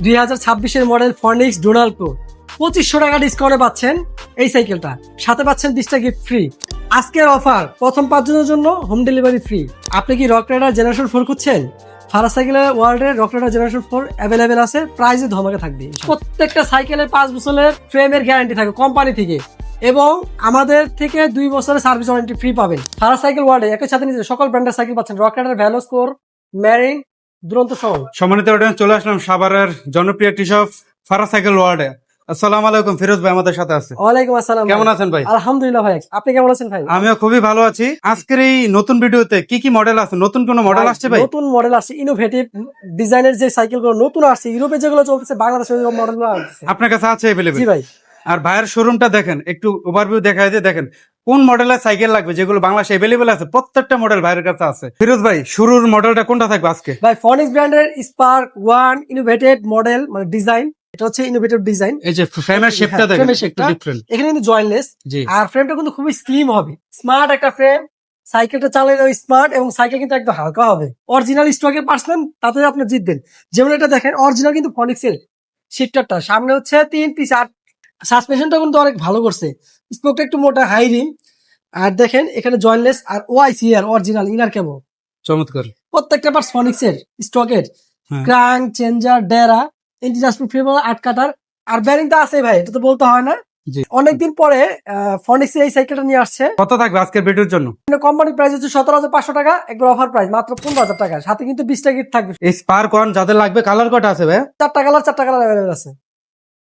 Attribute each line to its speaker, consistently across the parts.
Speaker 1: 2026 model ফনিক্স Donald pro 2500 টাকা ডিসকাউন্টে পাচ্ছেন এই সাইকেলটা, সাথে পাচ্ছেন 20টা গিফট ফ্রি। আজকের অফার প্রথম 5 জনের জন্য হোম ডেলিভারি ফ্রি। আপনি কি রক রাইডার জেনারেশন 4 খুঁজছেন? ফারাজ সাইকেলের ওয়ার্ল্ডের রক রাইডার জেনারেশন 4 অ্যাভেলেবেল আছে, প্রাইসে ধমাকে থাকবে। প্রত্যেকটা সাইকেলের 5 বছরের ফ্রেমের গ্যারান্টি থাকবে কোম্পানি থেকে, এবং আমাদের থেকে 2 বছরের সার্ভিস ওয়ারেন্টি ফ্রি পাবেন। ফারাজ সাইকেল ওয়ার্ল্ডে একই সাথে নিজের সকল ব্র্যান্ডের সাইকেল পাচ্ছেন, রক রাইডার, ভ্যালোস্কোর, মেরিন, দুরন্ত সহ।
Speaker 2: সম্মানিত অডিয়েন্স, চলে আসলাম সাভারের জনপ্রিয় একটি শপ ফারাজ সাইকেল ওয়ার্ল্ডে। আসসালামু আলাইকুম, ফিরোজ ভাই আমাদের সাথে আছে।
Speaker 1: ওয়ালাইকুম আসসালাম।
Speaker 2: কেমন আছেন ভাই?
Speaker 1: আলহামদুলিল্লাহ ভাই, আপনি কেমন আছেন ভাই?
Speaker 2: আমিও খুবই ভালো আছি। আজকের এই নতুন ভিডিওতে কি কি মডেল আছে, নতুন কোন মডেল আসছে ভাই?
Speaker 1: নতুন মডেল আসছে, ইনোভেটিভ ডিজাইনের যে সাইকেলগুলো নতুন আসছে, ইউরোপে যেগুলো চলছে বাংলাদেশে ওই মডেলগুলো আসছে।
Speaker 2: আপনার কাছে আছে अवेलेबल?
Speaker 1: জি ভাই।
Speaker 2: আর ভাইয়ের শোরুমটা দেখেন, একটু ওভারভিউ দেখায় দিয়ে দেখেন কোন মডেলের সাইকেল লাগবে, যেগুলো বাংলাদেশে अवेलेबल আছে প্রত্যেকটা মডেল ভাইয়ের কাছে আছে। ফিরোজ ভাই, শুরুর মডেলটা কোনটা থাকবে আজকে?
Speaker 1: ভাই ফনিক্স ব্র্যান্ডের স্পার্ক 1 ইনোভেটেড মডেল, মানে ডিজাইন, এটা হচ্ছে ইনোভেটিভ ডিজাইন।
Speaker 2: এই যে ফ্রেমের শেপটা দেখেন, একটু ডিফারেন্ট।
Speaker 1: এখানে কিন্তু জয়েন্টলেস,
Speaker 2: জি।
Speaker 1: আর ফ্রেমটা কিন্তু খুবই স্লিম হবে, স্মার্ট একটা ফ্রেম। সাইকেলটা চালালে স্মার্ট, এবং সাইকেল কিন্তু একদম হালকা হবে। অরিজিনাল স্টকের পার্সেন্ট, তাতে আপনি জিতবেন। যেমন এটা দেখেন, অরিজিনাল কিন্তু ফনিক্সের শিফটারটা, সামনে হচ্ছে 3 পিস, আর সাসপেনশনটা কিন্তু অনেক ভালো করছে। স্পোকটা একটু মোটা, হাই রিম, আর দেখেন এখানে জয়েন্টলেস আর ওআইসিআর অরিজিনাল ইনার কেবল।
Speaker 2: চমৎকার।
Speaker 1: প্রত্যেকটা পার্টস ফনিক্সের স্টকের,
Speaker 2: হ্যাঁ।
Speaker 1: ক্রাঙ্ক, চেঞ্জার, ডেরা, ইন্টিজাস্ট্রিক ফ্রেম, 8 কাটার, আর ব্যারিং তো আছে ভাই, এটা তো বলতে হয় না।
Speaker 2: জি।
Speaker 1: অনেকদিন পরে ফনিক্স এই সাইকেলটা নিয়ে আসছে।
Speaker 2: কত থাকবে আজকের ভিডিওর জন্য?
Speaker 1: কোম্পানি প্রাইস হচ্ছে 17,500 টাকা, একবার অফার প্রাইস মাত্র 15,000 টাকা, সাথে কিন্তু 20টা গিফট থাকবে।
Speaker 2: এই স্পার্ক ওয়ান যাদের লাগবে, কালার কটা আছে ভাই?
Speaker 1: 4টা কালার অ্যাভেলেবল আছে।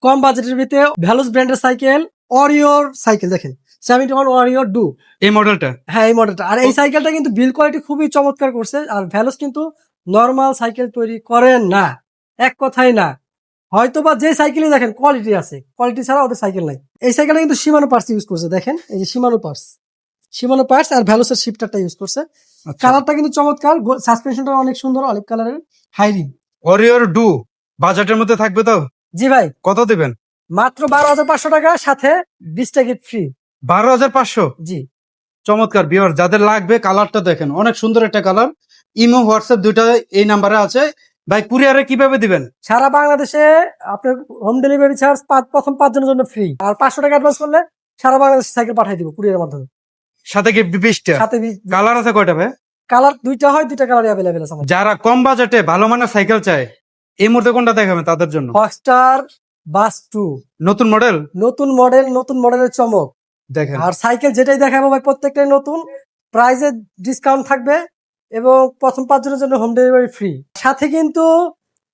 Speaker 1: কম বাজেটের ভিতরে ভ্যালুস ব্র্যান্ডের সাইকেল, অরিওর সাইকেল দেখেন, 71 অরিওর ডু,
Speaker 2: এই মডেলটা।
Speaker 1: হ্যাঁ এই মডেলটা। আর এই সাইকেলটা কিন্তু বিল্ড কোয়ালিটি খুবই চমৎকার করছে। আর ভ্যালুস কিন্তু নরমাল সাইকেল তৈরি করেন না, এক কথাই না। হয়তোবা যে সাইকেলই দেখেন কোয়ালিটি আছে, কোয়ালিটি ছাড়া ওদের সাইকেল নাই। এই সাইকেলটা কিন্তু সীমানো পার্টস ইউজ করছে, দেখেন এই যে সীমানো পার্টস আর ভ্যালুসের শিফটারটা ইউজ করছে। কালারটা কিন্তু চমৎকার, সাসপেনশনটা অনেক সুন্দর, অলিভ কালারের, হাইরিং।
Speaker 2: অরিওর ডু বাজেটের মধ্যে থাকবে তো?
Speaker 1: জি ভাই,
Speaker 2: কত দিবেন?
Speaker 1: মাত্র 12,500 টাকা, সাথে 20টা গিফট ফ্রি।
Speaker 2: 12,500?
Speaker 1: জি।
Speaker 2: চমৎকার। ভিউয়ার যাদের লাগবে, কালারটা দেখেন, অনেক সুন্দর একটা কালার। ইমো, হোয়াটসঅ্যাপ দুইটা এই নাম্বারে আছে। ভাই কুরিয়ারে কিভাবে দিবেন?
Speaker 1: সারা বাংলাদেশে আপনার হোম ডেলিভারি চার্জ প্রথম 5 জনের জন্য ফ্রি, আর 500 টাকা অ্যাডভান্স করলে সারা বাংলাদেশে সাইকেল পাঠিয়ে দিব কুরিয়ারের মাধ্যমে।
Speaker 2: সাথে কি 20টা?
Speaker 1: সাথে
Speaker 2: কালার আছে কয়টা ভাই?
Speaker 1: কালার 2টা হয়, 2টা কালারই অ্যাভেলেবেল আছে আমাদের।
Speaker 2: যারা কম বাজেটে ভালো মানের সাইকেল চায়, এই মুহূর্তে কোনটা দেখাবেন তাদের জন্য?
Speaker 1: ফক্সটার বাস 2
Speaker 2: নতুন মডেল।
Speaker 1: নতুন মডেলের চমক
Speaker 2: দেখেন।
Speaker 1: আর সাইকেল যেটাই দেখাবো ভাই প্রত্যেকটাই নতুন, প্রাইসে ডিসকাউন্ট থাকবে, এবং প্রথম 5 জনের জন্য হোম ডেলিভারি ফ্রি, সাথে কিন্তু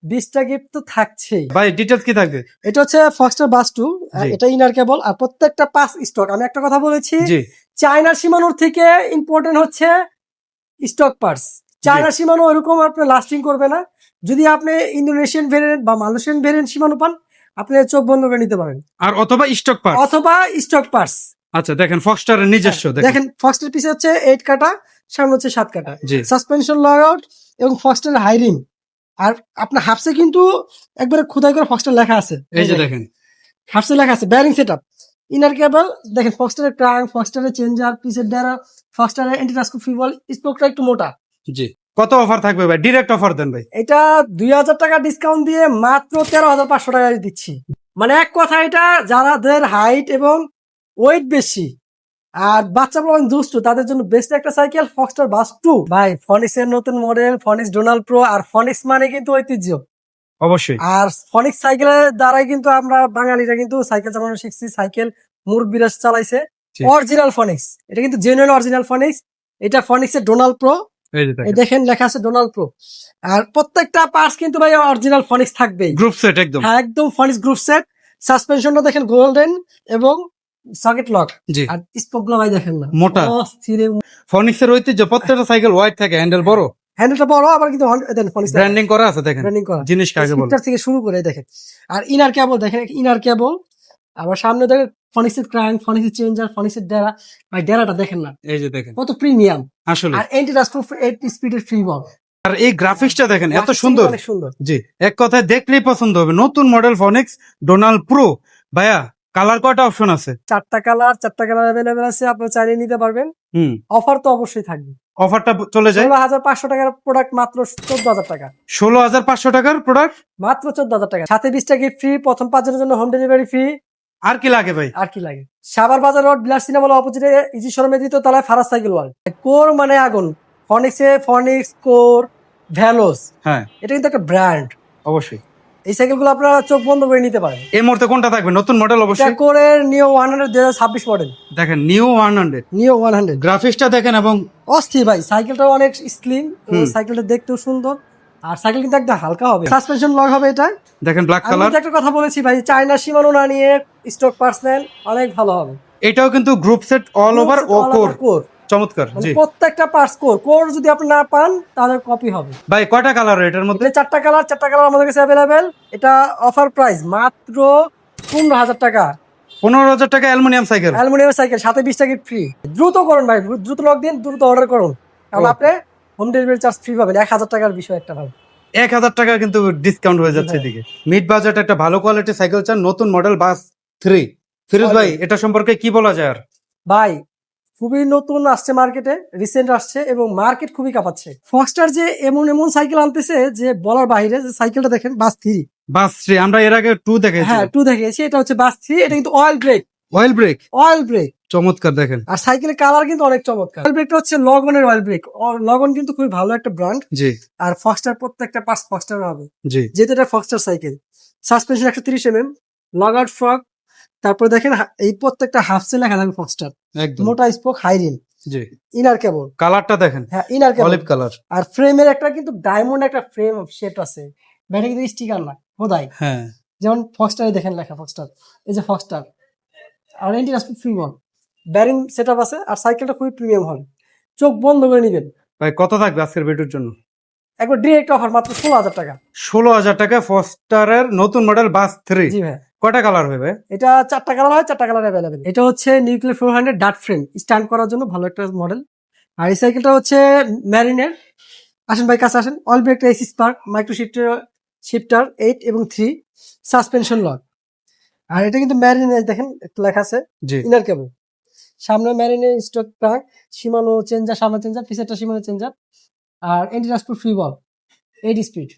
Speaker 1: 20টা গিফট তো থাকছেই।
Speaker 2: ভাই ডিটেলস কি থাকবে?
Speaker 1: এটা হচ্ছে ফক্সটার বাস 2,
Speaker 2: জি।
Speaker 1: এটা ইনার কেবল, আর প্রত্যেকটা পাস স্টক। আমি একটা কথা বলেছি,
Speaker 2: জি।
Speaker 1: চায়নার সীমানোর থেকে ইম্পর্টেন্ট হচ্ছে স্টক পার্টস। চায়নার সীমানো এরকম আপনার লাস্টিং করবে না। যদি আপনি ইন্দোনেশিয়ান ভেরিয়েন্ট বা মালয়েশিয়ান ভেরিয়েন্ট সীমানো পান, আপনি চোখ বন্ধ করে নিতে পারেন,
Speaker 2: আর অথবা স্টক পার্টস।
Speaker 1: অথবা স্টক পার্টস।
Speaker 2: আচ্ছা দেখেন, ফক্সটারের নিজস্ব
Speaker 1: দেখেন ফক্সটার পিছে হচ্ছে 8 কাটা, সামনে হচ্ছে 7 কাটা,
Speaker 2: জি।
Speaker 1: সাসপেনশন লগ আউট, এবং ফক্সটার হাইরিং। আর আপনার হাফসে কিন্তু একবারে খোদাই করে ফক্সটার লেখা আছে,
Speaker 2: এই যে দেখেন
Speaker 1: হাফসে লেখা আছে ব্যারিং সেটআপ, ইনার কেবল দেখেন, ফক্সটারের ক্রাঙ্ক, ফক্সটারের চেঞ্জার, পিসের ডেরা, ফক্সটারের অ্যান্টিটাস্কো ফিবল, স্পোকটা একটু মোটা।
Speaker 2: জি। কত অফার থাকবে ভাই? ডিরেক্ট অফার দেন ভাই।
Speaker 1: এটা 2,000 টাকা ডিসকাউন্ট দিয়ে মাত্র 13,500 টাকা দিচ্ছি। মানে এক কথা, এটা যাদের হাইট এবং ওয়েট বেশি আর বাচ্চা প্রমাণ দুষ্টু, তাদের জন্য বেস্ট একটা সাইকেল ফক্সটার বাস 2। ভাই ফনিক্সের নতুন মডেল ফনিক্স ডোনাল্ড প্রো, আর ফনিক্স মানে কিন্তু ঐতিহ্য।
Speaker 2: অবশ্যই।
Speaker 1: আর ফনিক্স সাইকেলের দ্বারাই কিন্তু আমরা বাঙালিরা কিন্তু সাইকেল চালানো শিখছি, সাইকেল মুরব্বিরা চালাইছে।
Speaker 2: জি।
Speaker 1: অরিজিনাল ফনিক্স, এটা কিন্তু জেনুইন অরিজিনাল ফনিক্স। এটা ফনিক্সের ডোনাল্ড প্রো,
Speaker 2: এই যে
Speaker 1: এই
Speaker 2: দেখেন
Speaker 1: দেখেন লেখা আছে ডোনাল্ড প্রো। আর প্রত্যেকটা পার্টস কিন্তু ভাই অরিজিনাল ফনিক্স থাকবেই,
Speaker 2: গ্রুপ সেট একদম।
Speaker 1: হ্যাঁ একদম ফনিক্স গ্রুপ সেট। সাসপেনশনটা দেখেন গোল্ডেন এবং সকেট লক,
Speaker 2: জি।
Speaker 1: আর স্পোকগুলো ভাই দেখেন না
Speaker 2: মোটা।
Speaker 1: অস্থির।
Speaker 2: ফনিক্সের ঐতিহ্য, প্রত্যেকটা সাইকেল ওয়াইড থাকে, হ্যান্ডেল বড়,
Speaker 1: হ্যান্ডেলটা বড়, আবার কিন্তু ফনিক্স
Speaker 2: ব্র্যান্ডিং করা আছে দেখেন,
Speaker 1: ব্র্যান্ডিং করা
Speaker 2: জিনিস কাকে বলে।
Speaker 1: স্পিকার থেকে শুরু করে দেখেন। আর ইনার কেবল দেখেন, ইনার কেবল, আবার সামনে দেখেন ফনিক্সের ক্রাঙ্ক, ফনিক্সের চেঞ্জার, ফনিক্সের ডেরা। ভাই ডেরাটা দেখেন না
Speaker 2: এই যে দেখেন,
Speaker 1: কত প্রিমিয়াম,
Speaker 2: আসলে।
Speaker 1: আর অ্যান্টিটাস্কো 8 স্পিডের ফ্রি বল।
Speaker 2: আর এই গ্রাফিক্সটা দেখেন, এত সুন্দর।
Speaker 1: অনেক সুন্দর।
Speaker 2: জি, এক কথায় দেখলেই পছন্দ হবে। নতুন মডেল ফনিক্স ডোনাল্ড প্রো। ভাইয়া কালার কয়টা অপশন আছে?
Speaker 1: 4টা কালার অ্যাভেলেবেল আছে, আপনারা চাইলে নিতে পারবেন।
Speaker 2: হুম,
Speaker 1: অফার তো অবশ্যই থাকবে।
Speaker 2: অফারটা চলে যায়
Speaker 1: 16,500 টাকার প্রোডাক্ট মাত্র 14,000 টাকা।
Speaker 2: 16,500 টাকার প্রোডাক্ট,
Speaker 1: মাত্র 14,000 টাকা, সাথে 20টা গিফট ফ্রি, প্রথম 5 জনের জন্য হোম ডেলিভারি ফ্রি।
Speaker 2: আর কি লাগে ভাই?
Speaker 1: আর কি লাগে? সাভার বাজার রোড, বিলাস সিনেমা হল অপোজিটে ইজি শোরুমের দ্বিতীয় তলায় ফারাজ সাইকেল ওয়ার্ল্ড। কোর মানে আগুন, ফনিক্স কোর ভ্যালোস,
Speaker 2: হ্যাঁ
Speaker 1: এটা কিন্তু একটা ব্র্যান্ড।
Speaker 2: অবশ্যই।
Speaker 1: এই সাইকেলগুলো আপনারা চোখ বন্ধ করে নিতে পারেন।
Speaker 2: এই মুহূর্তে কোনটা থাকবে? নতুন মডেল
Speaker 1: এটা
Speaker 2: অবশ্যই।
Speaker 1: কোরের নিও 100 2026 মডেল।
Speaker 2: দেখেন নিউ 100
Speaker 1: নিও 100
Speaker 2: গ্রাফিক্সটা দেখেন এবং
Speaker 1: অস্থির ভাই, সাইকেলটা অনেক স্লিম,
Speaker 2: হুম।
Speaker 1: সাইকেলটা দেখতেও সুন্দর, আর সাইকেল কিন্তু একদম হালকা হবে। সাসপেনশন লক হবে এটা।
Speaker 2: দেখেন ব্ল্যাক
Speaker 1: আমি
Speaker 2: কালার।
Speaker 1: কিন্তু একটা কথা বলেছি ভাই, চায়না শিমানো না নিয়ে স্টক পার্সোনাল অনেক ভালো হবে।
Speaker 2: এটাও কিন্তু গ্রুপ সেট অল ওভার ও কোর,
Speaker 1: কোর,
Speaker 2: চমৎকার।
Speaker 1: মানে
Speaker 2: জি
Speaker 1: প্রত্যেকটা পার্টস কোর যদি আপনি না পান তাহলে কপি হবে।
Speaker 2: ভাই কয়টা কালার এটার মধ্যে?
Speaker 1: এটা 4টা কালার আমাদের কাছে অ্যাভেলেবেল। এটা অফার প্রাইস মাত্র 15,000 টাকা।
Speaker 2: 15,000 টাকা অ্যালুমিনিয়াম সাইকেল।
Speaker 1: অ্যালুমিনিয়াম সাইকেল, সাথে 20টা গিফট ফ্রি। দ্রুত করুন ভাই, দ্রুত লক দিন, দ্রুত অর্ডার করুন, কারণ
Speaker 2: ও।
Speaker 1: আপনি হোম ডেলিভারি চার্জ ফ্রি পাবেন। 1,000 টাকার বিষয় একটা ভাই।
Speaker 2: 1,000 টাকা কিন্তু ডিসকাউন্ট হয়ে যাচ্ছে
Speaker 1: হ্যাঁ।
Speaker 2: এদিকে। মিড বাজেট একটা ভালো কোয়ালিটি সাইকেল চান, নতুন মডেল বাস 3। ফিরোজ ভাই এটা সম্পর্কে কি বলা যায় আর?
Speaker 1: ভাই খুবই নতুন আসছে মার্কেটে, রিসেন্ট আসছে এবং মার্কেট খুবই কাঁপাচ্ছে। ফক্সটার যে এমন এমন সাইকেল আনতেছে যে বলার বাইরে। যে সাইকেলটা দেখেন বাস 3।
Speaker 2: বাস 3 আমরা এর আগে 2 দেখেছি।
Speaker 1: হ্যাঁ 2 দেখিয়েছি, এটা হচ্ছে বাস 3। এটা কিন্তু অয়েল
Speaker 2: ব্রেক
Speaker 1: ব্রেক,
Speaker 2: চমৎকার দেখেন।
Speaker 1: আর সাইকেলের কালার কিন্তু অনেক চমৎকার। অয়েল ব্রেকটা হচ্ছে লগনের অয়েল ব্রেক। লগন কিন্তু খুবই ভালো একটা ব্র্যান্ড।
Speaker 2: জি
Speaker 1: আর ফক্সটার প্রত্যেকটা পার্টস ফক্সটার হবে,
Speaker 2: জি
Speaker 1: যেহেতু এটা Foxter cycle. Suspension 130 lockout fork. তারপরে দেখেন এই প্রত্যেকটা হাফসে লেখা থাকবে ফক্সটার,
Speaker 2: একদম।
Speaker 1: মোটা স্পোক হাই রিম,
Speaker 2: জি
Speaker 1: ইনার কেবল।
Speaker 2: কালারটা দেখেন,
Speaker 1: হ্যাঁ ইনার কেবল,
Speaker 2: অলিভ কালার।
Speaker 1: আর ফ্রেমের একটা কিন্তু ডায়মন্ড একটা ফ্রেম শেপ আছে। ব্যাটা কিন্তু স্টিকার না, খোদাই।
Speaker 2: হ্যাঁ
Speaker 1: যেমন ফক্সটারে দেখেন লেখা ফক্সটার, এই যে ফক্সটার। আর এন্টিনাস ফ্রি ওয়ান ব্যারিং সেটআপ আছে, আর সাইকেলটা খুবই প্রিমিয়াম হবে। চোখ বন্ধ করে নিবেন।
Speaker 2: ভাই কত থাকবে আজকের ভিডিওর জন্য?
Speaker 1: একবার ডিরেক্ট অফার মাত্র 16,000 টাকা।
Speaker 2: 16,000 টাকা ফস্টারের নতুন মডেল বাস 3।
Speaker 1: জি ভাই,
Speaker 2: কয়টা কালার হবে?
Speaker 1: এটা 4টা কালার হয়, 4টা কালার অ্যাভেলেবেল। এটা হচ্ছে নিউক্লিয়ার 400 ডাট ফ্রেম, স্ট্যান্ড করার জন্য ভালো একটা মডেল। আর এই সাইকেলটা হচ্ছে ম্যারিনের। আসেন ভাই কাছে আসেন। অল ব্রেকটা এসি স্পার্ক, মাইক্রো শিফটার 8 এবং 3, সাসপেনশন লক। আর এটা কিন্তু ম্যারিনের দেখেন একটু লেখা আছে,
Speaker 2: জি
Speaker 1: ইনার কেবল। সামনে ম্যারিনের স্টক প্রাক, সীমানো চেঞ্জার, সামনে চেঞ্জার, পিছেরটা সীমানো চেঞ্জার। আর এন্টিনাসপুর ফ্রি বল 8 স্পিড।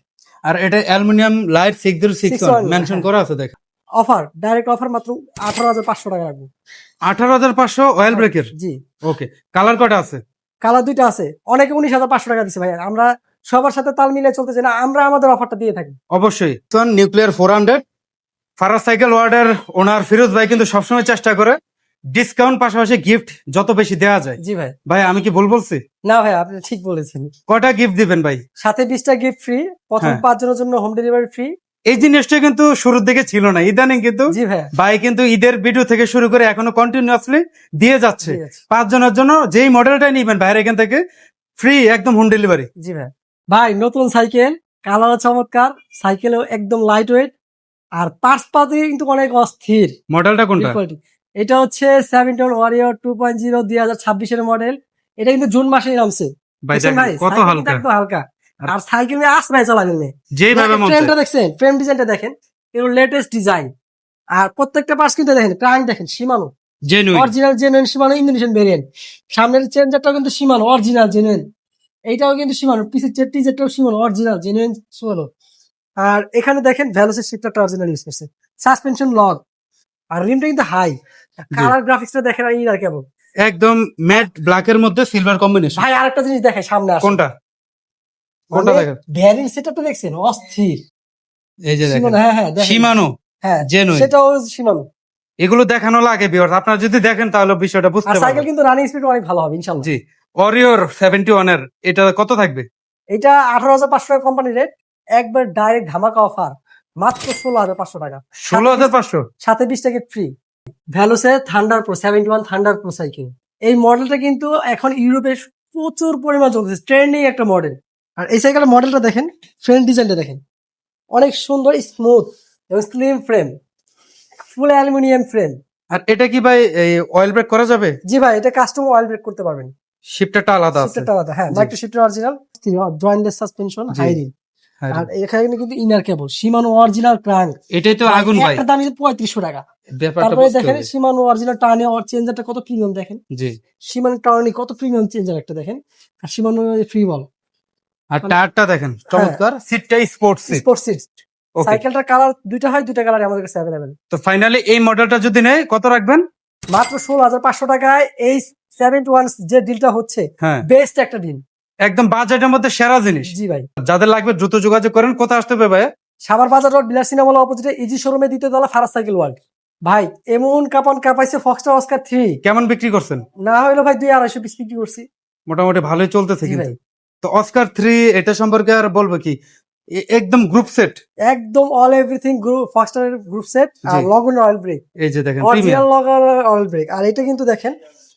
Speaker 2: আর এটা অ্যালুমিনিয়াম লাইট 6061 মেনশন
Speaker 1: হ্যাঁ।
Speaker 2: করা আছে দেখেন।
Speaker 1: অফার ডাইরেক্ট অফার মাত্র 18,500 টাকা রাখবো।
Speaker 2: 18,500 অয়েল ব্রেকের।
Speaker 1: জি,
Speaker 2: ওকে কালার কয়টা আছে?
Speaker 1: কালার 2টা আছে। অনেকে 19,500 টাকা দিচ্ছে ভাই, আমরা সবার সাথে তাল মিলিয়ে চলতেছি না, আমরা আমাদের অফারটা দিয়ে থাকি।
Speaker 2: অবশ্যই নিউক্লিয়ার 400 ফারাজ সাইকেল ওয়ার্ল্ডের ওনার ফিরোজ ভাই কিন্তু সবসময় চেষ্টা করে ডিসকাউন্ট পাশাপাশি গিফট যত বেশি দেওয়া যায়।
Speaker 1: জি ভাই।
Speaker 2: ভাই আমি কি ভুল বলছি?
Speaker 1: না ভাই, আপনি ঠিক বলেছেন।
Speaker 2: কয়টা গিফট দিবেন ভাই?
Speaker 1: সাথে 20টা গিফট ফ্রি, প্রথম
Speaker 2: হ্যাঁ।
Speaker 1: 5 জনের জন্য হোম ডেলিভারি ফ্রি।
Speaker 2: এই জিনিসটা কিন্তু শুরুর দিকে ছিল না, ইদানিং কিন্তু
Speaker 1: জি ভাই,
Speaker 2: ভাই কিন্তু ঈদের ভিডিও থেকে শুরু করে এখনো কন্টিনিউয়াসলি দিয়ে যাচ্ছে।
Speaker 1: ঠিক আছে।
Speaker 2: 5 জনের জন্য যেই মডেলটাই নিবেন ভাইয়ের এখান থেকে ফ্রি একদম হোম ডেলিভারি।
Speaker 1: জি ভাই। ভাই নতুন সাইকেল, কালার চমৎকার, সাইকেলও একদম লাইট ওয়েট, আর পার্টস পাতি কিন্তু অনেক অস্থির।
Speaker 2: মডেলটা কোনটা?
Speaker 1: Quality। এটা হচ্ছে 7 ওয়ারিয়র 2.0 2026 এর মডেল। এটা কিন্তু জুন মাসেই নামছে।
Speaker 2: ভাই
Speaker 1: দেখছেন
Speaker 2: দেখেন কত
Speaker 1: সাইকেল কিন্তু
Speaker 2: হালকা,
Speaker 1: একদম হালকা। আর সাইকেল নিয়ে আসবে চালাবেন না।
Speaker 2: যেইভাবে মন চায়।
Speaker 1: ফ্রেমটা দেখছেন, ফ্রেম ডিজাইনটা দেখেন, এর লেটেস্ট ডিজাইন। আর প্রত্যেকটা পার্টস কিন্তু দেখেন, ক্রাইং দেখেন সীমানো,
Speaker 2: genuine.
Speaker 1: Original genuine সীমানো Indonesian variant. সামনের চেঞ্জারটাও কিন্তু সীমানো, অরিজিনাল জেনুইন। এইটাও কিন্তু সীমানো, পিছের টিজারটাও সীমানো, অরিজিনাল জেনুইন সীমানো। আর এখানে দেখেন ভ্যালোসের শিফটারটা অরিজিনাল ইউজ করছে, সাসপেনশন লক, আর রিমটা কিন্তু হাই। কালার গ্রাফিক্সটা দেখেন আর কেমন,
Speaker 2: একদম ম্যাট ব্ল্যাকের মধ্যে সিলভার কম্বিনেশন।
Speaker 1: ভাই আরেকটা জিনিস দেখে সামনে আসে,
Speaker 2: কোনটা? কোনটা দেখেন?
Speaker 1: ভ্যারিং সেটআপটা দেখছেন অস্থির।
Speaker 2: এই যে দেখেন
Speaker 1: সীমানো, হ্যাঁ হ্যাঁ দেখেন।
Speaker 2: সীমানো
Speaker 1: হ্যাঁ
Speaker 2: genuine।
Speaker 1: সেটাও সীমানো।
Speaker 2: এগুলো দেখানো লাগে ভিউয়ার্স, আপনারা যদি দেখেন তাহলে বিষয়টা
Speaker 1: আর
Speaker 2: বুঝতে
Speaker 1: সাইকেল
Speaker 2: পারবেন।
Speaker 1: কিন্তু রানিং স্পিড অনেক ভালো হবে ইনশাআল্লাহ।
Speaker 2: জি ওরিয়র 71 এর এটা কত থাকবে?
Speaker 1: এটা 18,500 টাকা কোম্পানি রেট, একবার ডাইরেক্ট ধামাকা অফার মাত্র 16,500 টাকা।
Speaker 2: 16,500।
Speaker 1: সাথে 20 টাকা free. Veloce thunder pro 71 thunder pro cycle. এই মডেলটা কিন্তু এখন ইউরোপে প্রচুর পরিমাণ চলতেছে, ট্রেন্ডিং একটা মডেল। আর এই সাইকেলের মডেলটা দেখেন, ফ্রেম ডিজাইনটা দেখেন, অনেক সুন্দর, স্মুথ এবং slim frame, full aluminium frame.
Speaker 2: আর এটা কি ভাই এই অয়েল ব্রেক করা যাবে?
Speaker 1: জি ভাই, এটা কাস্টম অয়েল ব্রেক করতে পারবেন।
Speaker 2: শিফটারটা আলাদা আছে।
Speaker 1: শিফটারটা আলাদা, হ্যাঁ
Speaker 2: জি।
Speaker 1: Micro shifter original, jointless suspension,
Speaker 2: জি।
Speaker 1: High rim.
Speaker 2: হ্যাঁ,
Speaker 1: আর এখানে কিন্তু inner cable Shimano original crank,
Speaker 2: এটাই তো আগুন ভাই,
Speaker 1: একটা দাম 3500 টাকা।
Speaker 2: ব্যাপারটা
Speaker 1: তারপরে
Speaker 2: বুঝতে
Speaker 1: দেখেন
Speaker 2: হবে।
Speaker 1: শিমানো অরিজিনাল টার্নি আর চেঞ্জারটা কত প্রিমিয়াম দেখেন,
Speaker 2: জি,
Speaker 1: শিমানো টার্নি কত প্রিমিয়াম চেঞ্জার একটা দেখেন, আর শিমানো ফ্রি বল
Speaker 2: আর টায়ারটা দেখেন চমৎকার, সিটটা sports seat.
Speaker 1: Sports seat.
Speaker 2: Okay,
Speaker 1: সাইকেলটার কালার দুইটা হয়, দুইটা কালার আমাদের কাছে অ্যাভেলেবেল।
Speaker 2: তো ফাইনালি এই মডেলটা যদি নেয় কত রাখবেন?
Speaker 1: মাত্র 16,500 টাকায় এই 71 যে ডিলটা হচ্ছে,
Speaker 2: হ্যাঁ,
Speaker 1: বেস্ট একটা ডিল।
Speaker 2: একদম বাজেটের মধ্যে সেরা জিনিস।
Speaker 1: জি ভাই,
Speaker 2: যাদের লাগবে দ্রুত যোগাযোগ করেন। কোথায় আসতে হবে ভাই?
Speaker 1: সাভার বাজার রোড বিলাস সিনেমা হল অপোজিটে ইজি শোরুমে দ্বিতীয় তলা, ফারাজ সাইকেল ওয়ার্ল্ড। ভাই এমন কাপান কাপাইছে ফক্সটা অস্কার 3,
Speaker 2: কেমন বিক্রি করছেন?
Speaker 1: না হইলো ভাই 200-250 পিস বিক্রি করছি।
Speaker 2: মোটামুটি ভালোই চলতেছে
Speaker 1: জি
Speaker 2: কিন্তু।
Speaker 1: ভাই,
Speaker 2: তো অস্কার 3 এটা সম্পর্কে আর বলবো কি, একদম গ্রুপ সেট,
Speaker 1: একদম অল এভরিথিং গ্রুপ ফক্সটারের গ্রুপ সেট আর
Speaker 2: জি।
Speaker 1: লগন অয়েল ব্রেক,
Speaker 2: এই যে দেখেন
Speaker 1: অরিজিনাল
Speaker 2: প্রিমিয়াম
Speaker 1: লগন অয়েল ব্রেক। আর এটা কিন্তু দেখেন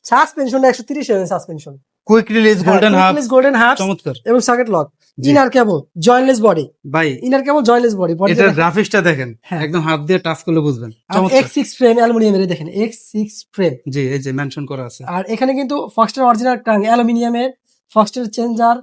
Speaker 1: সাসপেনশনটা 130 এর suspension,
Speaker 2: quick release golden half,
Speaker 1: golden half
Speaker 2: চমৎকার
Speaker 1: এবং সকেট লক,
Speaker 2: জি।
Speaker 1: ইনার কেবল জয়েন্টলেস বডি,
Speaker 2: ভাই।
Speaker 1: Inner cable jointless body.
Speaker 2: এটার গ্রাফিক্সটা দেখেন,
Speaker 1: হ্যাঁ।
Speaker 2: একদম হাত দিয়ে টাচ করলে বুঝবেন, চমৎকার।
Speaker 1: X6 ফ্রেম অ্যালুমিনিয়ামের, দেখেন X6 ফ্রেম।
Speaker 2: জি, এই যে মেনশন করা আছে।
Speaker 1: আর এখানে কিন্তু ফক্সটার অরিজিনাল ট্যাঙ্ক অ্যালুমিনিয়ামের, ফক্সটার চেঞ্জার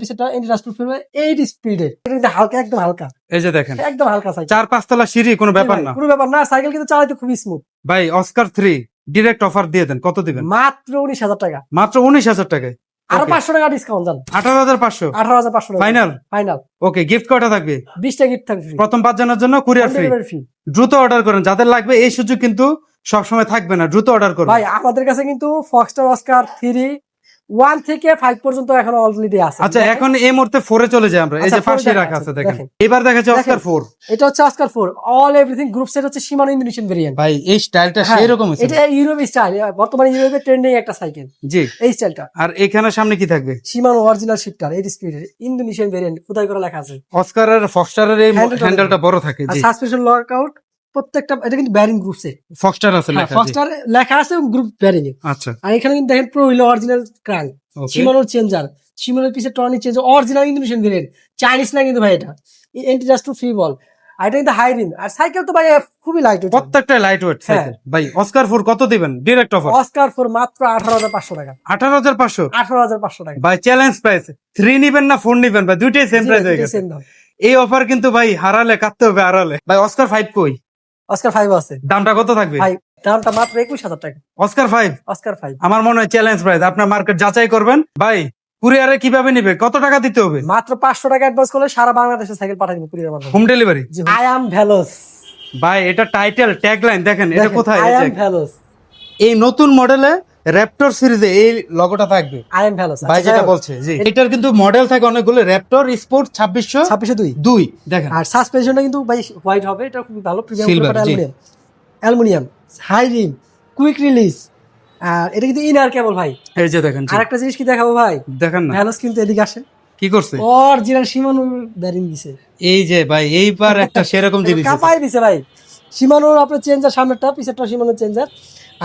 Speaker 1: পিছনটা এন্টি রাস্ট প্রুফ 8 স্পিডের। এটা কিন্তু হালকা, একদম হালকা,
Speaker 2: এই যে দেখেন
Speaker 1: একদম হালকা সাইকেল,
Speaker 2: 4-5 তলা সিঁড়ি, কোনো ব্যাপার না
Speaker 1: পুরো ব্যাপার না। সাইকেল কিন্তু চালাতে খুবই স্মুথ।
Speaker 2: ভাই। অস্কার 3 ডিরেক্ট অফার দিয়ে দেন, কত দিবেন?
Speaker 1: মাত্র 19,000 টাকা,
Speaker 2: মাত্র 19,000 টাকায়।
Speaker 1: আরো
Speaker 2: Okay.
Speaker 1: 500 টাকা ডিসকাউন্ট জান,
Speaker 2: 18,500
Speaker 1: 18,500 টাকা
Speaker 2: ফাইনাল।
Speaker 1: ফাইনাল।
Speaker 2: ওকে, গিফট কয়টা থাকবে?
Speaker 1: 20টা গিফট থাকবে ফ্রি,
Speaker 2: প্রথম 5 জনের জন্য কুরিয়ার ফ্রি।
Speaker 1: ফ্রি।
Speaker 2: দ্রুত অর্ডার করেন, যাদের লাগবে। এই সুযোগ কিন্তু সবসময় থাকবে না, দ্রুত অর্ডার করুন।
Speaker 1: ভাই আমাদের কাছে কিন্তু ফক্সটার অস্কার 3 1 থেকে 5 পর্যন্ত এখন অলরেডি আছে।
Speaker 2: আচ্ছা, এখন এই মুহূর্তে 4 এ চলে যায় আমরা। এই
Speaker 1: আচ্ছা,
Speaker 2: যে
Speaker 1: 4
Speaker 2: পাশে
Speaker 1: দেখা
Speaker 2: রাখা
Speaker 1: আছে,
Speaker 2: আছে দেখেন।
Speaker 1: দেখেন।
Speaker 2: এবার দেখাচ্ছে অস্কার
Speaker 1: দেখেন।
Speaker 2: 4।
Speaker 1: এটা হচ্ছে Oscar 4 all everything group set, হচ্ছে শিমানো ইন্দোনেশিয়ান ভেরিয়েন্ট।
Speaker 2: ভাই এই স্টাইলটা
Speaker 1: হ্যাঁ,
Speaker 2: সেই রকম আছে।
Speaker 1: এটা ইউরোপ স্টাইল, বর্তমানে ইউরোপে ট্রেন্ডিং একটা সাইকেল
Speaker 2: জি।
Speaker 1: এই স্টাইলটা।
Speaker 2: আর এখানে সামনে কি থাকবে?
Speaker 1: শিমানো অরিজিনাল শিফটার 8 স্পিডের ইন্দোনেশিয়ান ভেরিয়েন্ট, খোদাই করা লেখা আছে।
Speaker 2: অস্কার আর ফক্সটারের এই
Speaker 1: হ্যান্ডেলটা
Speaker 2: হ্যান্ডেলটা বড় থাকে।
Speaker 1: আর
Speaker 2: জি,
Speaker 1: সাসপেনশন লকআউট প্রত্যেকটা, এটা কিন্তু ব্যারিং গ্রুপ সেট,
Speaker 2: ফক্সটার আছে লেখা। জি,
Speaker 1: ফক্সটার লেখা আছে গ্রুপ ব্যারিং এ।
Speaker 2: আচ্ছা,
Speaker 1: আর এখানে কিন্তু দেখেন প্রো হইলো অরিজিনাল ক্রাঙ্ক,
Speaker 2: ওকে।
Speaker 1: শিমানোর চেঞ্জার, শিমানোর পিছে Tourney changer, original Indonesian variant, Chinese না কিন্তু ভাই। এটা এন্টি জাস্ট টু ফ্রি বল, আর এটা কিন্তু হাই রিম। আর সাইকেল তো ভাই খুবই লাইট ওয়েট,
Speaker 2: প্রত্যেকটা লাইট ওয়েট সাইকেল। ভাই অস্কার 4 কত দিবেন? ডিরেক্ট অফার
Speaker 1: অস্কার 4 মাত্র 18,500 টাকা,
Speaker 2: 18,500
Speaker 1: 18,500 টাকা।
Speaker 2: ভাই। Challenge price. 3 নিবেন না 4 নিবেন ভাই? দুইটাই সেম প্রাইস হয়ে গেছে।
Speaker 1: Same দাম।
Speaker 2: এই অফার কিন্তু ভাই হারালে কাটতে হবে, হারালে। ভাই অস্কার 5 কই?
Speaker 1: অস্কার 5 আছে
Speaker 2: দামটা কত থাকবে?
Speaker 1: ভাই, দামটা মাত্র 21,000 টাকা।
Speaker 2: অস্কার 5
Speaker 1: অস্কার 5
Speaker 2: আমার মনে হয় চ্যালেঞ্জ প্রাইস। আপনার মার্কেট যাচাই করবেন ভাই। কুরিয়ারে কিভাবে নিবে? কত টাকা দিতে হবে?
Speaker 1: মাত্র 500 টাকা অ্যাডভান্স করলে সারা বাংলাদেশে সাইকেল পাঠিয়ে দিব কুরিয়ার মাধ্যমে।
Speaker 2: Home delivery.
Speaker 1: আই অ্যাম ভ্যালোস,
Speaker 2: ভাই এটা টাইটেল ট্যাগলাইন দেখেন, এটা কোথায়?
Speaker 1: আই
Speaker 2: এই
Speaker 1: অ্যাম
Speaker 2: যে
Speaker 1: ভ্যালোস,
Speaker 2: এই নতুন মডেলে র্যাপটর সিরিজে এই লোগোটা থাকবে।
Speaker 1: I am ভ্যালোস।
Speaker 2: ভাই যেটা বলছে জি, এটার কিন্তু মডেল থাকে অনেকগুলো। Raptor sport 2602
Speaker 1: 2602।
Speaker 2: দেখেন।
Speaker 1: আর সাসপেনশনটা কিন্তু ভাই হোয়াইট হবে, এটা খুব ভালো প্রিমিয়াম
Speaker 2: Silver, জি।
Speaker 1: Aluminium, high rim, quick release. আর এটা কিন্তু ইনার কেবল ভাই।
Speaker 2: এই যে দেখেন জি।
Speaker 1: আর একটা জিনিস কি দেখাবো ভাই,
Speaker 2: দেখেন না
Speaker 1: ভ্যালোস কিন্তু এদিকে আসেন,
Speaker 2: কি করছে।
Speaker 1: অরিজিনাল শিমানো ব্যারিং দিছে,
Speaker 2: এই যে ভাই এইবার একটা সেরকম জিনিস আছে।
Speaker 1: কাপাই দিছে ভাই। শিমানোর আপনার চেঞ্জার, সামনেরটা পিছেরটা শিমানোর চেঞ্জার,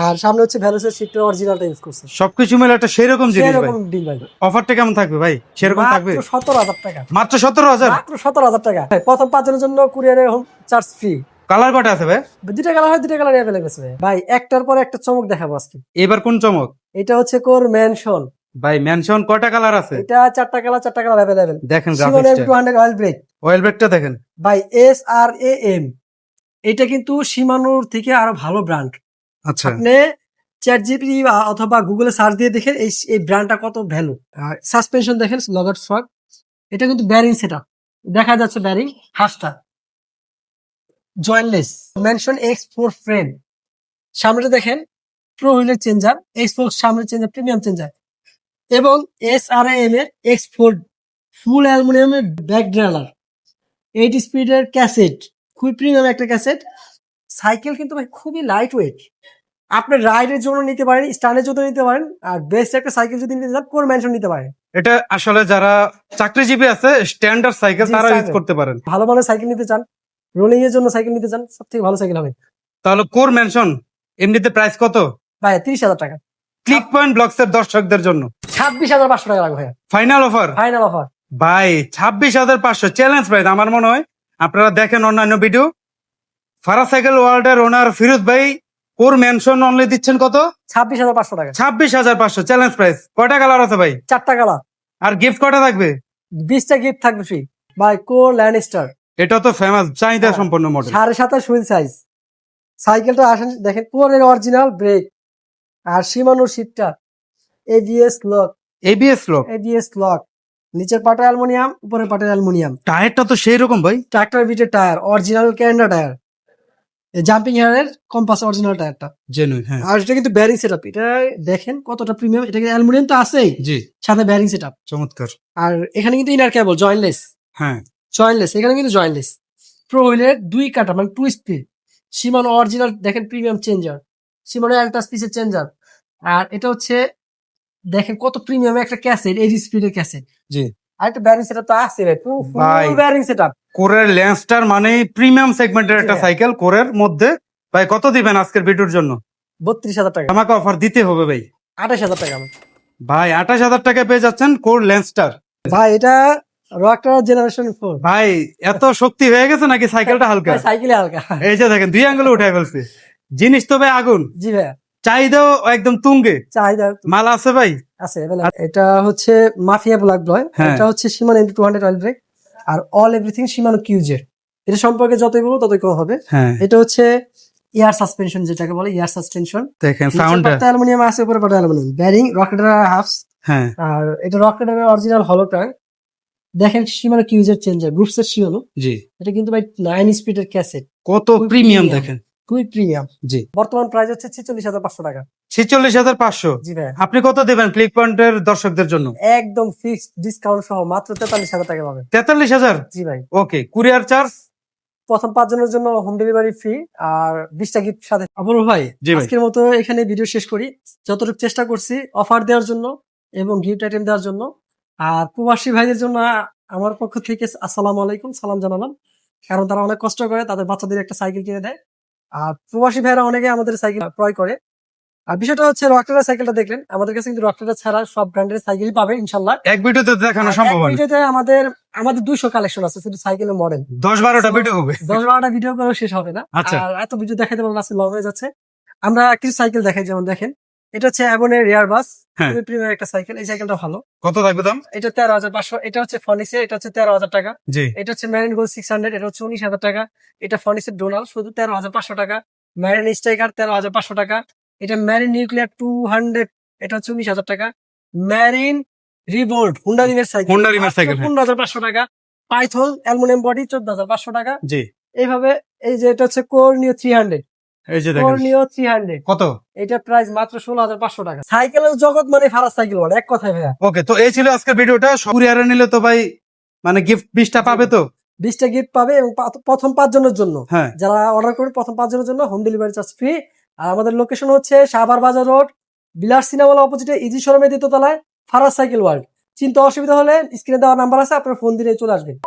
Speaker 1: আর সামনে হচ্ছে ভ্যালোসের শিফটের অরিজিনালটা ইউজ করছে।
Speaker 2: সবকিছু মিলে একটা সেরকম জিনিস ভাই।
Speaker 1: সেরকম ডিল ভাই।
Speaker 2: অফারটা কেমন থাকবে ভাই? সেরকম থাকবে?
Speaker 1: মাত্র 17,000 টাকা,
Speaker 2: মাত্র 17,000।
Speaker 1: মাত্র 17,000 টাকা। প্রথম 5 জনের জন্য কুরিয়ারে হোম চার্জ ফ্রি।
Speaker 2: কালার কটা আছে ভাই?
Speaker 1: দুইটা কালার হয়, দুইটা কালার অ্যাভেলেবল আছে ভাই। একটার পর একটা চমক দেখাবো আজকে।
Speaker 2: এবার কোন চমক?
Speaker 1: এটা হচ্ছে কোর ম্যানশন।
Speaker 2: ভাই মেনশন কয়টা কালার আছে?
Speaker 1: এটা 4টা কালার, 4টা কালার অ্যাভেলেবল।
Speaker 2: দেখেন
Speaker 1: শিমন
Speaker 2: গ্রাফিক্সটা,
Speaker 1: M200 অয়েল ব্রেক
Speaker 2: অয়েল ব্রেকটা দেখেন
Speaker 1: ভাই, SRAM। এটা কিন্তু শিমানোর থেকে আরো ভালো ব্র্যান্ড।
Speaker 2: আচ্ছা।
Speaker 1: আপনি চ্যাট জিপিটি অথবা গুগলে সার্চ দিয়ে দেখেন এই ব্র্যান্ডটা কত ভ্যালু। আর সাসপেনশন দেখেন লগট ফক, এটা কিন্তু ব্যারিং সেটআপ, দেখা যাচ্ছে ব্যারিং হাফটা জয়েন্টলেস। মেনশন X4 ফ্রেম, সামনে দেখেন প্রো হুইলের চেঞ্জার, X4 সামনে চেঞ্জার, প্রিমিয়াম চেঞ্জার, এবং SRAM এর X4 ফুল অ্যালুমিনিয়ামের ব্যাক ড্রালার, 8 স্পিডের ক্যাসেট, খুবই প্রিমিয়াম একটা ক্যাসেট। সাইকেল কিন্তু ভাই খুবই লাইট ওয়েট, আপনি রাইডের জন্য নিতে পারেন, স্টানের জন্য নিতে পারেন। আর বেস্ট একটা সাইকেল যদি নিতে চান কোর ম্যানশন নিতে পারেন।
Speaker 2: এটা আসলে যারা চাকরিজীবী আছে, স্ট্যান্ডার্ড সাইকেল
Speaker 1: জি,
Speaker 2: তারা ইউজ
Speaker 1: standard।
Speaker 2: করতে পারেন।
Speaker 1: ভালো মানের সাইকেল নিতে চান, রোলিং এর জন্য সাইকেল নিতে চান, সব থেকে ভালো সাইকেল হবে।
Speaker 2: তাহলে কোর মেনশন এমনিতে প্রাইস কত?
Speaker 1: ভাই 30,000 টাকা,
Speaker 2: ক্লিক পয়েন্ট ব্লগসের দর্শকদের জন্য
Speaker 1: 26,500 টাকা লাগবে ভাইয়া,
Speaker 2: ফাইনাল অফার।
Speaker 1: Final offer.
Speaker 2: ভাই 26,500 চ্যালেঞ্জ প্রাইস। আমার মনে হয় আপনারা দেখেন অন্যান্য ভিডিও, ফারাজ সাইকেল ওয়ার্ল্ডের ওনার ফিরোজ ভাই কোর মেনশন অনলি দিচ্ছেন কত?
Speaker 1: 26,500 টাকা,
Speaker 2: 26,500 চ্যালেঞ্জ প্রাইস। কয়টা কালার আছে ভাই?
Speaker 1: 4টা কালার,
Speaker 2: আর গিফট কয়টা থাকবে?
Speaker 1: 20টা গিফট থাকবে ফ্রি। বাই কোর ল্যান্ডস্টার,
Speaker 2: এটা তো ফেমাস চাহিদা
Speaker 1: হ্যাঁ।
Speaker 2: সম্পন্ন মডেল।
Speaker 1: 27.5 wheel size. সাইকেলটা আসেন দেখেন, কোরের অরিজিনাল ব্রেক আর শিমানোর সিটটা ABS lock,
Speaker 2: ABS lock,
Speaker 1: ABS lock, নিচের পাটা অ্যালুমিনিয়াম, উপরের পাটা অ্যালুমিনিয়াম।
Speaker 2: টায়ারটা তো সেই রকম ভাই।
Speaker 1: ট্রাক্টর বিটের tyre, original Canada tyre, jumping হেয়ারের কম্পাস অরিজিনাল টায়ারটা।
Speaker 2: জেনুইন, হ্যাঁ।
Speaker 1: আর এটা কিন্তু ব্যারিং সেটআপ, এটা দেখেন কতটা প্রিমিয়াম, এটা কিন্তু অ্যালুমিনিয়াম তো আছেই,
Speaker 2: জি,
Speaker 1: সাথে ব্যারিং সেটআপ।
Speaker 2: চমৎকার।
Speaker 1: আর এখানে কিন্তু ইনার কেবল জয়েন্টলেস,
Speaker 2: হ্যাঁ,
Speaker 1: জয়েন্টলেস, এখানে কিন্তু জয়েন্টলেস। প্রো হুইলের 2 কাটা মানে 2 স্পিড, শিমানো অরিজিনাল দেখেন প্রিমিয়াম চেঞ্জার, শিমানো অ্যালটাস পিসের চেঞ্জার। আর এটা হচ্ছে দেখেন কত প্রিমিয়াম একটা ক্যাসেট, 80 স্পিডের ক্যাসেট।
Speaker 2: জি।
Speaker 1: আর একটা ব্যারিং সেটআপ তো আছে ভাই,
Speaker 2: ভাই।
Speaker 1: ফুল ব্যারিং সেটআপ।
Speaker 2: কোরের ল্যান্ডস্টার মানে প্রিমিয়াম সেগমেন্টের একটা
Speaker 1: জি।
Speaker 2: সাইকেল। কোরের মধ্যে ভাই কত দিবেন আজকের ভিডিওর জন্য?
Speaker 1: 32,000 টাকা,
Speaker 2: আমাকে অফার দিতে হবে ভাই।
Speaker 1: 28,000 টাকা।
Speaker 2: ভাই 28,000 টাকায় পেয়ে যাচ্ছেন কোর ল্যান্ডস্টার।
Speaker 1: ভাই এটা রকটার জেনারেশন 4,
Speaker 2: ভাই এত শক্তি হয়ে গেছে নাকি সাইকেলটা হালকা?
Speaker 1: সাইকেলে হালকা।
Speaker 2: এই যে দেখেন 2 আঙ্গুলে উঠাই ফেলছে। জিনিস তো ভাই আগুন,
Speaker 1: জি ভাই,
Speaker 2: চাহিদাও একদম তুঙ্গে।
Speaker 1: চাহিদা
Speaker 2: মাল আছে ভাই।
Speaker 1: আছে available। এটা হচ্ছে মাফিয়া ব্ল্যাক বয়,
Speaker 2: হ্যাঁ।
Speaker 1: এটা হচ্ছে শিমানো MT200 অয়েল ব্রেক আর অল এভরিথিং শিমানো কিউজের। এটা সম্পর্কে যতই বলবো ততই কম হবে।
Speaker 2: হ্যাঁ,
Speaker 1: এটা হচ্ছে এয়ার সাসপেনশন, যেটাকে বলে এয়ার সাসপেনশন।
Speaker 2: দেখেন সাউন্ডটা।
Speaker 1: অ্যালুমিনিয়াম আছে, উপরে পাটা অ্যালুমিনিয়াম, ব্যারিং রকেটার হাফস।
Speaker 2: হ্যাঁ,
Speaker 1: আর এটা রকেটার অরিজিনাল হলো ট্যাঙ্ক। দেখেন শিমানো কিউজের চেঞ্জার, গ্রুপসের শিমানো।
Speaker 2: জি।
Speaker 1: এটা কিন্তু ভাই 9 স্পিডের ক্যাসেট,
Speaker 2: কত
Speaker 1: খুব
Speaker 2: প্রিমিয়াম
Speaker 1: premium।
Speaker 2: দেখেন।
Speaker 1: খুবই প্রিমিয়াম।
Speaker 2: জি।
Speaker 1: বর্তমান প্রাইস হচ্ছে 46,500 টাকা।
Speaker 2: 46,500।
Speaker 1: জি ভাই,
Speaker 2: আপনি কত দিবেন ক্লিক পয়েন্টের দর্শকদের জন্য?
Speaker 1: একদম ফিক্সড ডিসকাউন্ট সহ মাত্র 43,000 টাকা পাবেন।
Speaker 2: 43,000।
Speaker 1: জি ভাই,
Speaker 2: ওকে, কুরিয়ার চার্জ?
Speaker 1: প্রথম 5 জনের জন্য হোম ডেলিভারি ফ্রি আর 20টা গিফট সাথে। অপূর্ব ভাই,
Speaker 2: জি ভাই।
Speaker 1: আজকের মতো এখানে ভিডিও শেষ করি। যতটুকু চেষ্টা করছি অফার দেওয়ার জন্য এবং গিফট আইটেম দেওয়ার জন্য। আর প্রবাসী ভাইদের জন্য আমার পক্ষ থেকে আসসালামু আলাইকুম সালাম জানালাম, কারণ তারা অনেক কষ্ট করে তাদের বাচ্চাদের একটা সাইকেল কিনে দেয়। আর প্রবাসী ভাইরা অনেকে আমাদের সাইকেল ক্রয় করে। আর বিষয়টা হচ্ছে রকটার সাইকেলটা দেখলেন, আমাদের কাছে কিন্তু রকটার ছাড়া সব ব্র্যান্ডের সাইকেলই পাবেন ইনশাল্লাহ।
Speaker 2: এক ভিডিওতে দেখানো সম্ভব হয় না।
Speaker 1: ভিডিওতে আমাদের 200 কালেকশন আছে শুধু সাইকেলের মডেল।
Speaker 2: 10-12টা ভিডিও হবে।
Speaker 1: 10-12টা ভিডিও করেও শেষ হবে না।
Speaker 2: আচ্ছা।
Speaker 1: আর এত ভিডিও দেখাতে পারবো না, আজকে লং হয়ে যাচ্ছে। আমরা কিছু সাইকেল দেখাই, যেমন দেখেন এটা হচ্ছে অ্যাবনের রেয়ার বাস,
Speaker 2: হ্যাঁ।
Speaker 1: খুবই প্রিমিয়াম একটা সাইকেল। এই সাইকেলটা ভালো।
Speaker 2: কত থাকবে দাম?
Speaker 1: এটা 13,500। এটা হচ্ছে ফনিক্সের, এটা হচ্ছে 13,000 টাকা।
Speaker 2: জি।
Speaker 1: এটা হচ্ছে ম্যারিন গোল্ড 600, এটা হচ্ছে 19,000 টাকা। এটা ফনিক্সের ডোনাল শুধু 13,500 টাকা। ম্যারিন স্ট্রাইকার 13,500 টাকা। এটা ম্যারিন নিউক্লিয়ার 200, এটা হচ্ছে 19,000 টাকা। ম্যারিন রিভোল্ট হুন্ডা রিমের সাইকেল,
Speaker 2: Honda Rim এর সাইকেল, হ্যাঁ।
Speaker 1: 15,500 টাকা। পাইথন অ্যালুমিনিয়াম বডি 14,500 টাকা।
Speaker 2: জি।
Speaker 1: এইভাবে এই যে এটা হচ্ছে কোর নিও 300,
Speaker 2: এই যে
Speaker 1: কোর
Speaker 2: দেখেন
Speaker 1: নিও 300,
Speaker 2: কত।
Speaker 1: এটা প্রাইস মাত্র 16,500 টাকা। সাইকেলের জগৎ মানে ফারাজ সাইকেল বলে, এক কথায় ভাইয়া।
Speaker 2: ওকে, তো এই ছিল আজকের ভিডিওটা। কুরিয়ারে নিলে তো ভাই মানে গিফট 20টা পাবে তো?
Speaker 1: 20টা গিফট পাবে এবং প্রথম 5 জনের জন্য,
Speaker 2: হ্যাঁ।
Speaker 1: যারা অর্ডার করবে প্রথম 5 জনের জন্য হোম ডেলিভারি চার্জ ফ্রি। আর আমাদের লোকেশন হচ্ছে সাভার বাজার রোড, বিলাস সিনেমার অপোজিটে ইজি শোরুমের দ্বিতীয় তলায় ফারাজ সাইকেল ওয়ার্ল্ড। চিন্তা অসুবিধা হলে স্ক্রিনে দেওয়া নাম্বার আছে, আপনার ফোন দিলে চলে আসবেন।